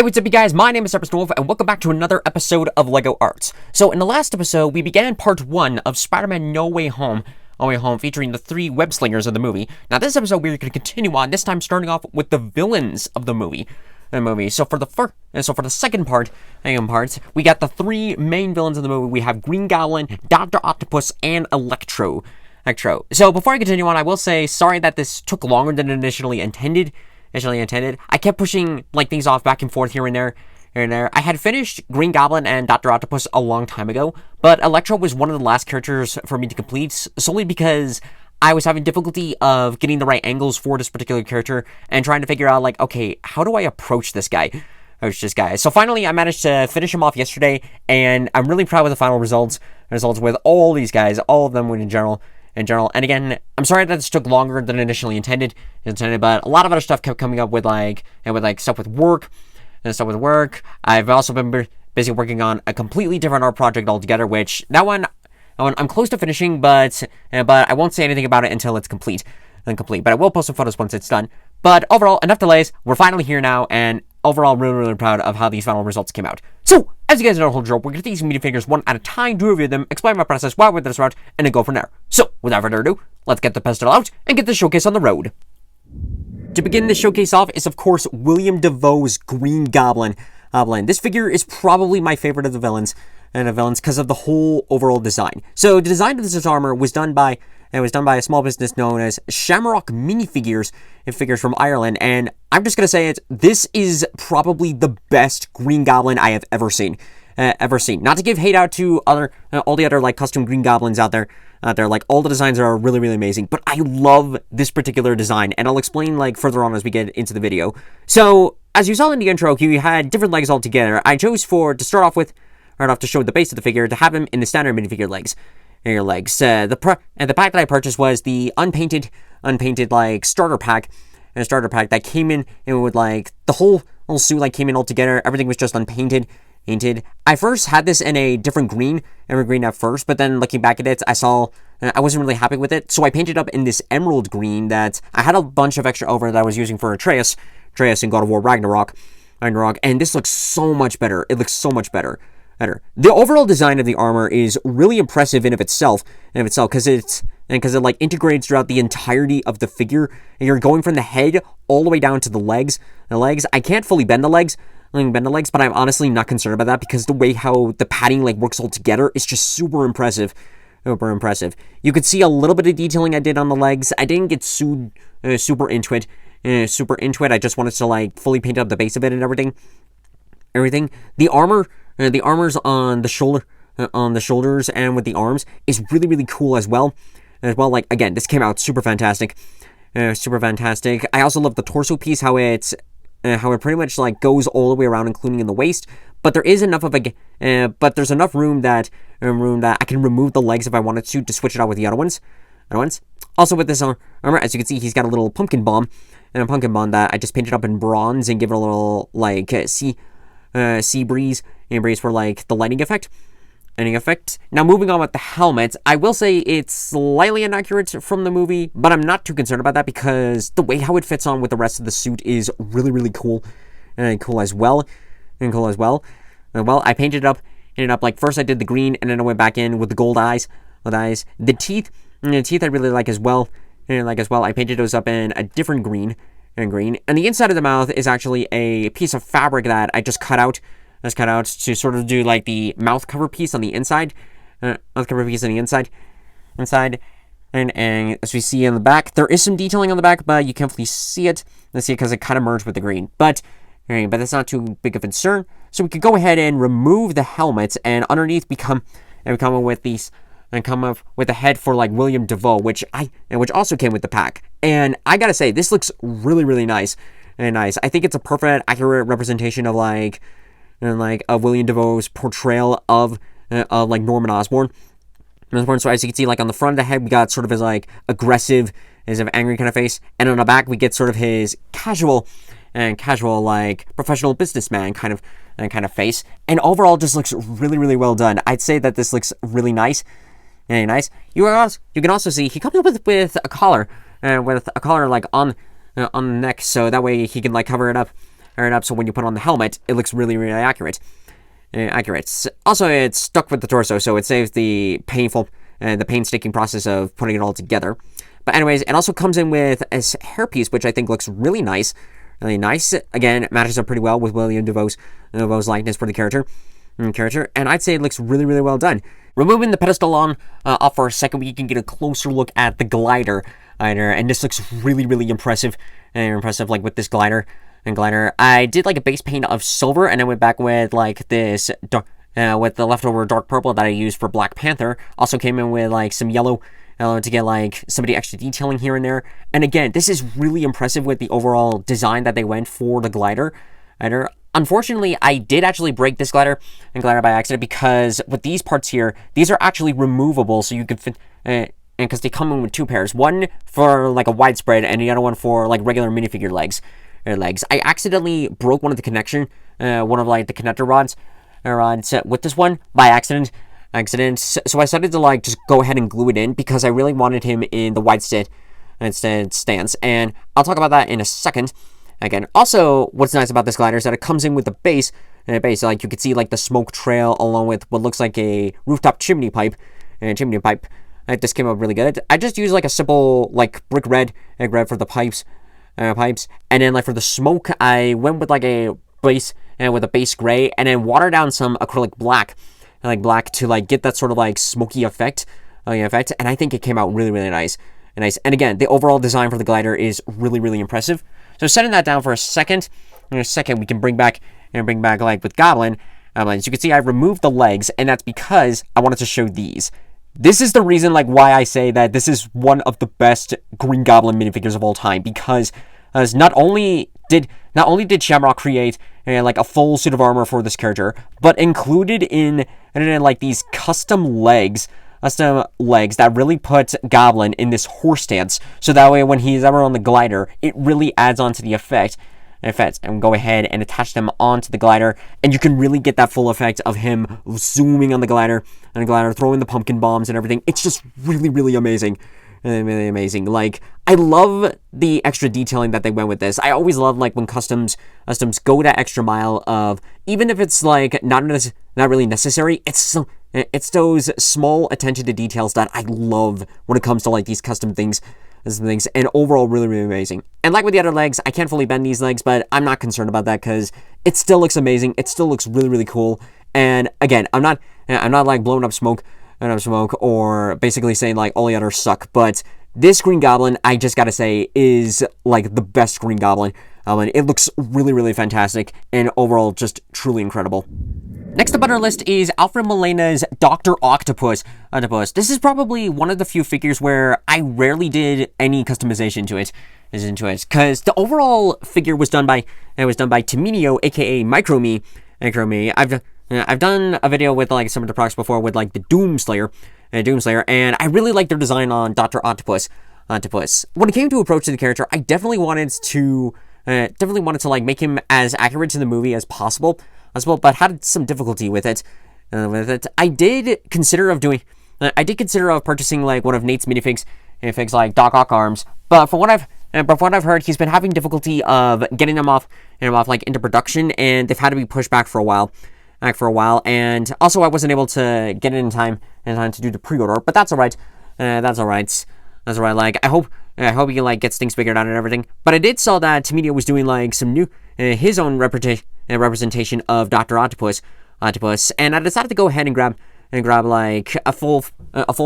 Hey, what's up, you guys? My name is Octopus, and welcome back to another episode of LEGO Arts. So, in the last episode, we began part 1 of Spider-Man No Way Home, featuring the 3 web slingers of the movie. Now, this episode, we're going to continue on, this time starting off with the villains of the movie. So for the second part, we got the 3 main villains of the movie. We have Green Goblin, Dr. Octopus, and Electro. So, before I continue on, I will say, sorry that this took longer than initially intended. I kept pushing things off back and forth here and there. I had finished Green Goblin and Dr. Octopus a long time ago, but Electro was one of the last characters for me to complete, solely because I was having difficulty of getting the right angles for this particular character and trying to figure out, okay, how do I approach this guy? So finally, I managed to finish him off yesterday, and I'm really proud with the final results with all these guys, all of them in general. And again, I'm sorry that this took longer than initially intended, but a lot of other stuff kept coming up with stuff with work. I've also been busy working on a completely different art project altogether, which that one I'm close to finishing, but I won't say anything about it until it's complete. But I will post some photos once it's done. But overall, enough delays. We're finally here now, and overall, really, really proud of how these final results came out. So, as you guys know the whole drill, we're going to take these media figures one at a time to review them, explain my process, why I went this route, and then go from there. So, without further ado, let's get the pedestal out and get the showcase on the road. To begin the showcase off is, of course, William Dafoe's Green Goblin. This figure is probably my favorite of the villains, because of the whole overall design. So, the design of this armor was done by a small business known as Shamrock Minifigures, figures from Ireland, and I'm just gonna say it. This is probably the best Green Goblin I have ever seen. Not to give hate out to all the other custom Green Goblins out there. All the designs are really, really amazing, but I love this particular design, and I'll explain further on as we get into the video. So, as you saw in the intro, he had different legs altogether. I chose to start off to show the base of the figure, to have him in the standard minifigure legs. The pack that I purchased was the unpainted starter pack, that came in with the whole suit came in all together. Everything was just unpainted. I first had this in a different green at first, but then looking back at it, I saw I wasn't really happy with it, so I painted up in this emerald green that I had a bunch of extra over that I was using for Atreus in God of War Ragnarok, and this looks so much better. It looks so much better. The overall design of the armor is really impressive in of itself, because it integrates throughout the entirety of the figure. And you're going from the head all the way down to the legs. I can't fully bend the legs, but I'm honestly not concerned about that, because the way how the padding works all together is just super impressive. You could see a little bit of detailing I did on the legs. I didn't get super into it. I just wanted to fully paint up the base of it and everything. The armors on the shoulders and with the arms is really, really cool as well. Again, this came out super fantastic. I also love the torso piece, how it pretty much goes all the way around, including in the waist. But there is enough there's enough room that I can remove the legs if I wanted to switch it out with the other ones. Also with this armor, as you can see, he's got a little pumpkin bomb that I just painted up in bronze and give it a little sea breeze for the lighting effect. Now, moving on with the helmet, I will say it's slightly inaccurate from the movie, but I'm not too concerned about that, because the way how it fits on with the rest of the suit is really, really cool. Cool as well. I painted it up first I did the green, and then I went back in with the gold eyes. The teeth I really like as well. I painted those up in a different green. And the inside of the mouth is actually a piece of fabric that I just cut out to sort of do the mouth cover piece on the inside. And as we see in the back, there is some detailing on the back, but you can't really see it. Let's see, because it kind of merged with the green. But that's not too big of a concern. So we could go ahead and remove the helmet, and underneath come up with these, and come up with a head for William Dafoe, which also came with the pack. And I gotta say, this looks really, really nice. I think it's a perfect, accurate representation of of William Dafoe's portrayal of Norman Osborn. So as you can see, on the front of the head, we got sort of his aggressive, angry kind of face, and on the back we get sort of his casual professional businessman kind of face. And overall, just looks really, really well done. I'd say that this looks really nice. Very nice. You can also see he comes up with a collar, on the neck, so that way he can cover it up firing up, so when you put on the helmet, it looks really, really accurate. Also, it's stuck with the torso, so it saves the painstaking process of putting it all together. But anyways, it also comes in with a hairpiece, which I think looks really nice. Really nice. Again, it matches up pretty well with William Dafoe's likeness for the character. And I'd say it looks really, really well done. Removing the pedestal off for a second, we can get a closer look at the glider. And this looks really, really impressive. Like with this glider. I did like a base paint of silver, and I went back with like this with the leftover dark purple that I used for Black Panther. Also came in with like some yellow to get like some of the extra detailing here and there. And again, this is really impressive with the overall design that they went for the glider. Unfortunately, I did actually break this glider by accident, because with these parts here, these are actually removable, so you could fit, and because they come in with two pairs, one for like a widespread and the other one for like regular minifigure legs. I accidentally broke one of the one of like the connector rods with this one by accident. So I decided to like just go ahead and glue it in, because I really wanted him in the wide stance, and I'll talk about that in a second. Again, also, what's nice about this glider is that it comes in with the base. Like you can see like the smoke trail along with what looks like a rooftop chimney pipe. This came out really good. I just used like a simple like brick red for the pipes, and then like for the smoke, I went with like a base with a base gray, and then watered down some acrylic black to like get that sort of like smoky effect. And I think it came out really, really nice. And again, the overall design for the glider is really, really impressive. So setting that down for a second, we can bring back like with Goblin. As you can see, I removed the legs, and that's because I wanted to show these. This is the reason like why I say that this is one of the best Green Goblin minifigures of all time, because not only did Shamrock create like a full suit of armor for this character, but included in like these custom legs that really put Goblin in this horse stance, so that way when he's ever on the glider, it really adds on to the effect. And go ahead and attach them onto the glider, and you can really get that full effect of him zooming on the glider, throwing the pumpkin bombs and everything. It's just really, really amazing. Really amazing. Like, I love the extra detailing that they went with this. I always love like when customs go that extra mile of, even if it's like not really necessary, it's those small attention to details that I love when it comes to like these custom things, and overall really, really amazing. And like with the other legs, I can't fully bend these legs, but I'm not concerned about that, because it still looks amazing. It still looks really, really cool. And again, I'm not like blowing up smoke or basically saying like all the others suck, but this Green Goblin, I just gotta say, is like the best Green Goblin. It looks really, really fantastic, and overall just truly incredible. Next up on our list is Alfred Molina's Dr. Octopus. This is probably one of the few figures where I rarely did any customization to it, because the overall figure was done by Timinio, aka Micro-Me. I've done a video with like some of the products before with like the Doomslayer, and I really like their design on Dr. Octopus. When it came to approach to the character, I definitely wanted to like make him as accurate to the movie as possible, but had some difficulty with it. I did consider purchasing like one of Nate's minifigs like Doc Ock arms, but from what I've heard, he's been having difficulty of getting them off like into production, and they've had to be pushed back for a while. And also I wasn't able to get it in time to do the pre-order, but that's all right. Like, I hope he like gets things figured out and everything. But I did saw that Timinio was doing like some new his own representation of Dr. Octopus, and I decided to go ahead and grab like a full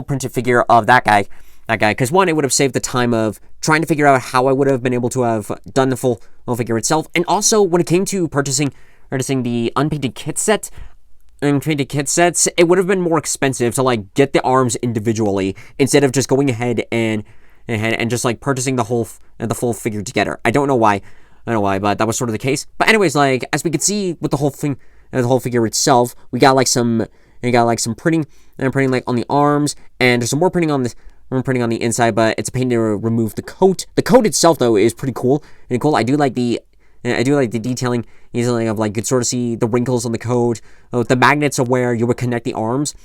printed figure of that guy, because one, it would have saved the time of trying to figure out how I would have been able to have done the full figure itself, and also when it came to purchasing the unpainted kit sets, it would have been more expensive to like get the arms individually instead of just going ahead and just like purchasing the full figure together. I don't know why, but that was sort of the case. But anyways, like as we can see with the whole figure itself, we got like some printing like on the arms, and there's some more printing on the inside, but it's a pain to remove the coat. The coat itself though is pretty cool. I do like the detailing easily of like you could sort of see the wrinkles on the coat, the magnets of where you would connect the arms,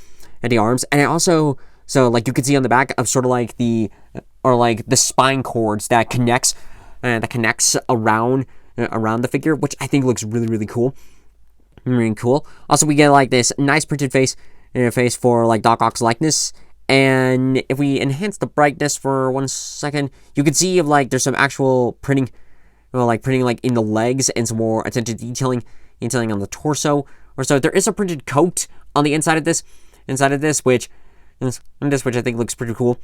and I also, so like you could see on the back of sort of like the spine cords that connects around around the figure, which I think looks really cool. Really cool. Also, we get like this nice printed face interface for like Doc Ock's likeness. And if we enhance the brightness for 1 second, you can see like there's some actual printing, like in the legs and some more attention to detailing on the torso or so. There is a printed coat on the inside of this, which I think looks pretty cool.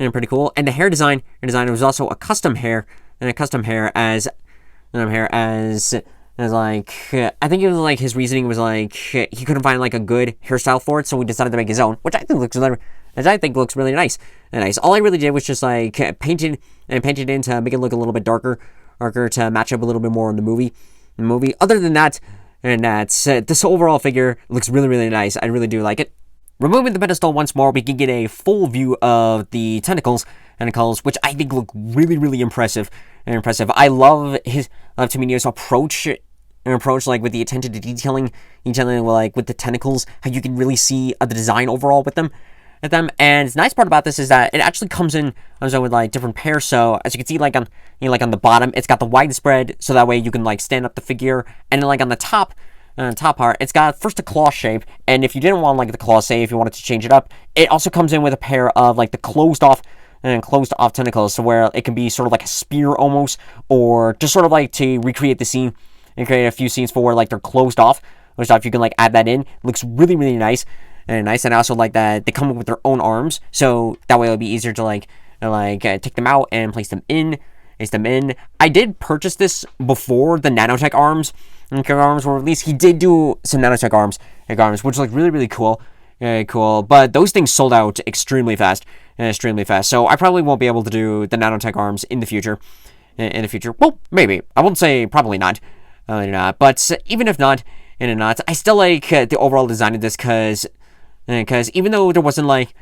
And the hair design was also a custom hair, as like, I think it was like his reasoning was like he couldn't find like a good hairstyle for it, so he decided to make his own, which I think looks really nice. All I really did was just like paint it in to make it look a little bit darker to match up a little bit more in the movie. Other than that, this overall figure looks really nice. I really do like it. Removing the pedestal once more, we can get a full view of the tentacles, which I think look really impressive. I love Tominio's approach like with the attention to detailing like with the tentacles, how you can really see the design overall with them. And the nice part about this is that it actually comes in with like different pairs. So as you can see, like on the bottom, it's got the widespread, so that way you can like stand up the figure, and then like on the top part, it's got first a claw shape, and if you didn't want like the claw, say if you wanted to change it up, it also comes in with a pair of like the closed off tentacles, so where it can be sort of like a spear almost, or just sort of like to recreate the scene and create a few scenes for where like they're closed off. Which if you can like add that in, it looks really nice. And I also like that they come with their own arms, so that way it'll be easier to take them out and place them in. I did purchase this before the nanotech arms were released. He did do some nanotech arms, which look really cool. Cool, but those things sold out extremely fast. So I probably won't be able to do the nanotech arms in the future. Well, maybe. I won't say probably not. But even if not, I still like the overall design of this, because even though there wasn't like,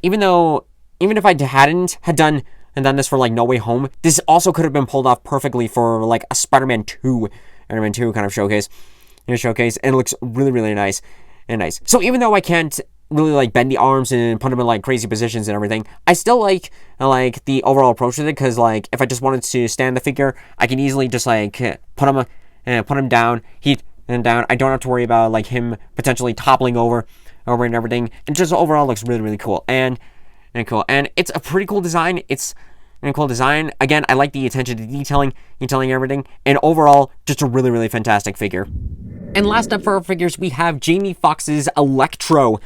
even if I hadn't done this for like No Way Home, this also could have been pulled off perfectly for like a Spider-Man 2 kind of showcase, and it looks really nice. So even though I can't really like bend the arms and put them in like crazy positions and everything, I still like the overall approach with it, because like if I just wanted to stand the figure, I can easily just like put him down, down. I don't have to worry about like him potentially toppling over and everything. And just overall looks really cool and it's a pretty cool design. Again, I like the attention to detailing everything, and overall just a really fantastic figure. And last up for our figures, we have Jamie Foxx's Electro.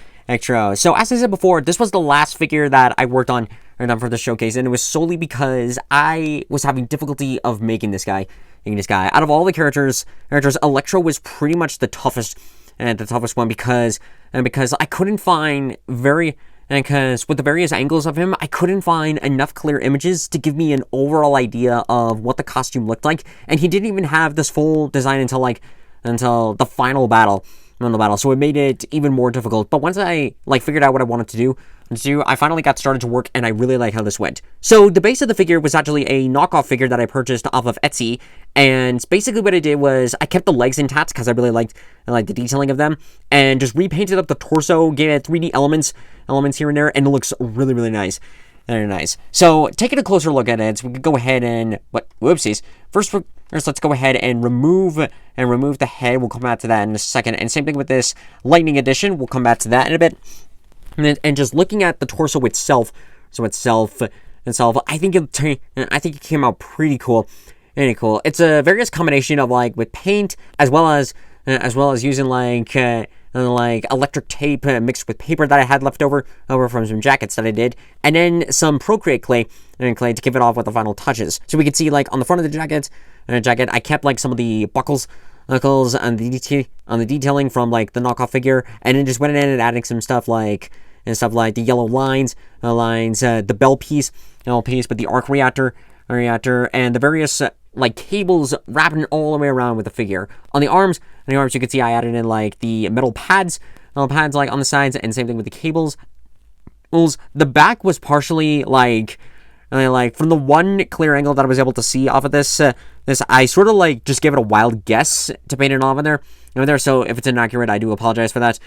So as I said before, this was the last figure that I worked on for the showcase, and it was solely because I was having difficulty of making this guy. Out of all the characters, Electro was pretty much the toughest one, because I couldn't find because with the various angles of him, I couldn't find enough clear images to give me an overall idea of what the costume looked like, and he didn't even have this full design until the final battle. So it made it even more difficult. But once I figured out what I wanted to do, I finally got started to work, and I really like how this went. So the base of the figure was actually a knockoff figure that I purchased off of Etsy, and basically what I did was I kept the legs intact because I really liked the detailing of them, and just repainted up the torso, gave it 3D elements here and there, and it looks really nice. Very nice. So taking a closer look at it, so we could go ahead and whoopsies. First, let's go ahead and remove the head. We'll come back to that in a second. And same thing with this Lightning Edition. We'll come back to that in a bit. And just looking at the torso itself, I think it came out pretty cool. It's a various combination of with paint as well as using electric tape mixed with paper that I had left over from some jackets that I did, and then some Procreate clay to give it off with the final touches. So we can see on the front of the jacket, I kept some of the buckles on the detailing from the knockoff figure, and then just went in and adding some stuff like the yellow lines, the bell piece with the arc reactor, and the various cables wrapping all the way around with the figure. On the arms, you can see I added in the metal pads on the sides, and same thing with the cables. The back was partially from the one clear angle that I was able to see off of this I sort of just gave it a wild guess to paint it on there. So if it's inaccurate, I do apologize for that.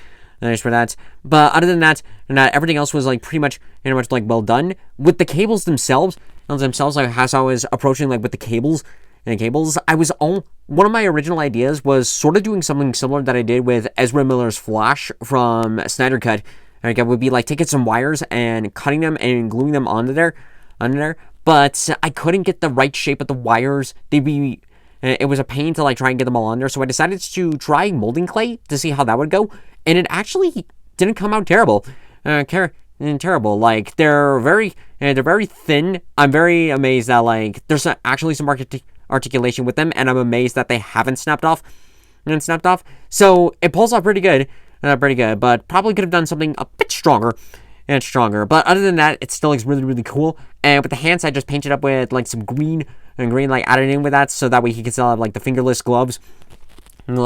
But other than that, everything else was pretty much well done. With the cables themselves, as I was approaching with the cables cables. One of my original ideas was sort of doing something similar that I did with Ezra Miller's Flash from Snyder Cut. Like, I would be like taking some wires and cutting them and gluing them onto there, but I couldn't get the right shape of the wires. It was a pain to like try and get them all on there, so I decided to try molding clay to see how that would go, and it actually didn't come out terrible. Terrible. Like, they're very thin. I'm very amazed that like there's actually some articulation with them, and I'm amazed that they haven't snapped off. So it pulls off pretty good, but probably could have done something a bit stronger. But other than that, it still looks really, really cool. And with the hands, I just painted up with like some green like added in with that, so that way he can still have like the fingerless gloves. And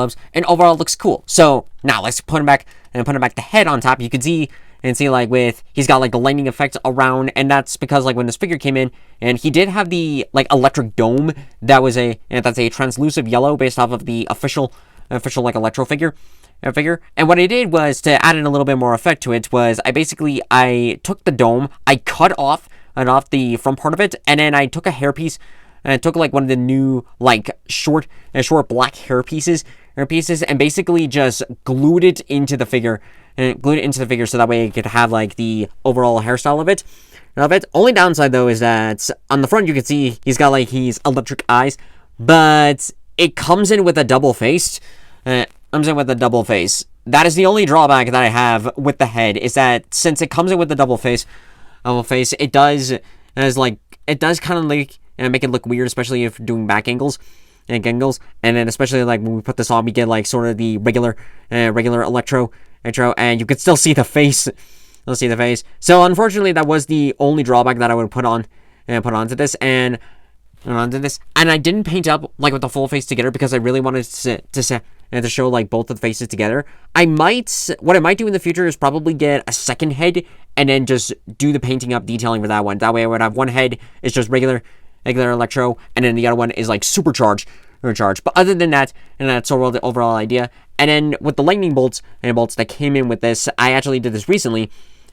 overall it looks cool. So now let's put him back the head on top. You can see like he's got like the lightning effect around, and that's because like when this figure came in, and he did have the like electric dome that's a translucent yellow based off of the official like Electro figure. And what I did was, to add in a little bit more effect to it, was I took the dome, I cut off the front part of it, and then I took a hairpiece, and I took like one of the new like short black hair pieces, and basically just glued it into the figure, so that way it could have like the overall hairstyle of it. Only downside though is that on the front you can see he's electric eyes, but it comes in with a double face. That is the only drawback that I have with the head, is that since it comes in with the double face, it does kind of like make it look weird, especially if doing back angles, and then especially like when we put this on, we get like sort of the regular Electro, and you could still see the face. So unfortunately, that was the only drawback that I would put onto this, and I didn't paint up like with the full face together because I really wanted to show like both of the faces together. What I might do in the future is probably get a second head and then just do the painting up detailing for that one. That way I would have one head is just regular Electro, and then the other one is like supercharged. But other than that, and that's sort of the overall idea. And then with the lightning bolts that came in with this, I actually did this recently.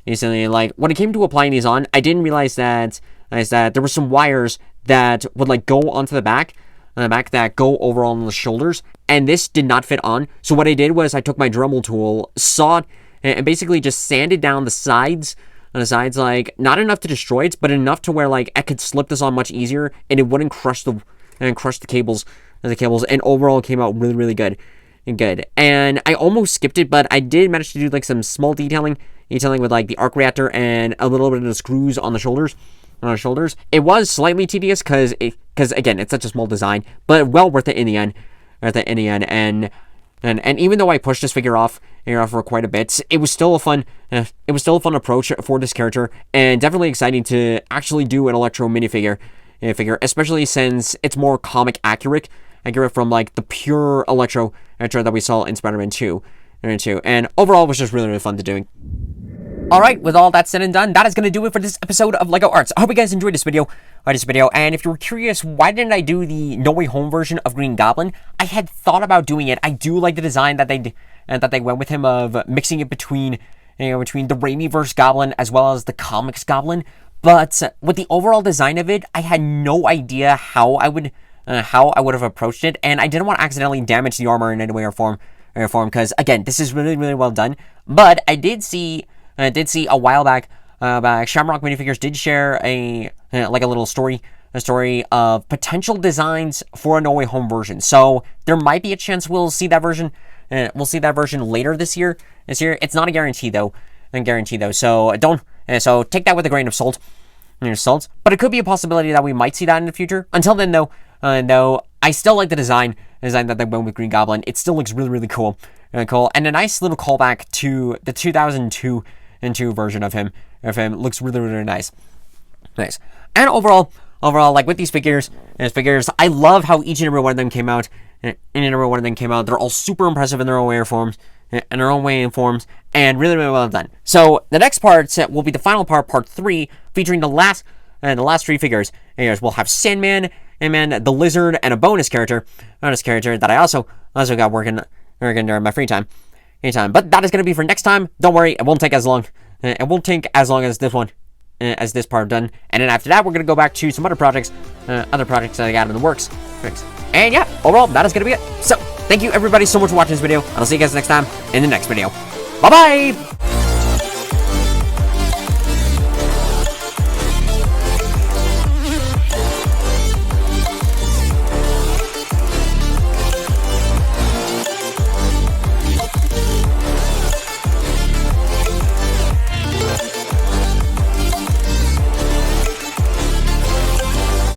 Like when it came to applying these on, I didn't realize that there were some wires that would like go onto the back that go over on the shoulders, and this did not fit on. So what I did was I took my Dremel tool, sawed, and basically just sanded down the sides, like not enough to destroy it, but enough to where like I could slip this on much easier, and it wouldn't crush the cables, and overall it came out really, really good. And I almost skipped it, but I did manage to do like some small detailing with like the arc reactor and a little bit of the screws on the shoulders. It was slightly tedious because again, it's such a small design, but well worth it in the end. And even though I pushed this figure off for quite a bit, it was still a fun approach for this character, and definitely exciting to actually do an Electro minifigure, especially since it's more comic accurate from like the pure Electro that we saw in Spider-Man 2. And overall, it was just really, really fun to do. Alright, with all that said and done, that is going to do it for this episode of LEGO Arts. I hope you guys enjoyed this video. And if you were curious, why didn't I do the No Way Home version of Green Goblin? I had thought about doing it. I do like the design that they went with him, of mixing it between the Raimi-verse Goblin as well as the comics Goblin. But with the overall design of it, I had no idea how I would have approached it, and I didn't want to accidentally damage the armor in any way or form, because again, this is really, really well done. But I did see a while back, Shamrock Minifigures did share a little story of potential designs for a No Way Home version. So there might be a chance we'll see that version. We'll see that version later this year. It's not a guarantee though. So take that with a grain of salt. But it could be a possibility that we might see that in the future. Until then, though, I still like the design that they went with Green Goblin. It still looks really, really cool. And a nice little callback to the 2002 version of him. Looks really, really nice. And overall, like with these figures, I love how each and every one of them came out. They're all super impressive in their own way and forms, and really, really well done. So the next part will be the final part, part 3, featuring the last 3 figures. We'll have Sandman, the Lizard, and a bonus character that I also got working during my free time. But that is going to be for next time. Don't worry, it won't take as long. It won't take as long as this one, as this part done. And then after that, we're going to go back to some other projects that I got in the works. Thanks. And yeah, overall, that is going to be it. So, thank you everybody so much for watching this video, and I'll see you guys next time in the next video. Bye-bye!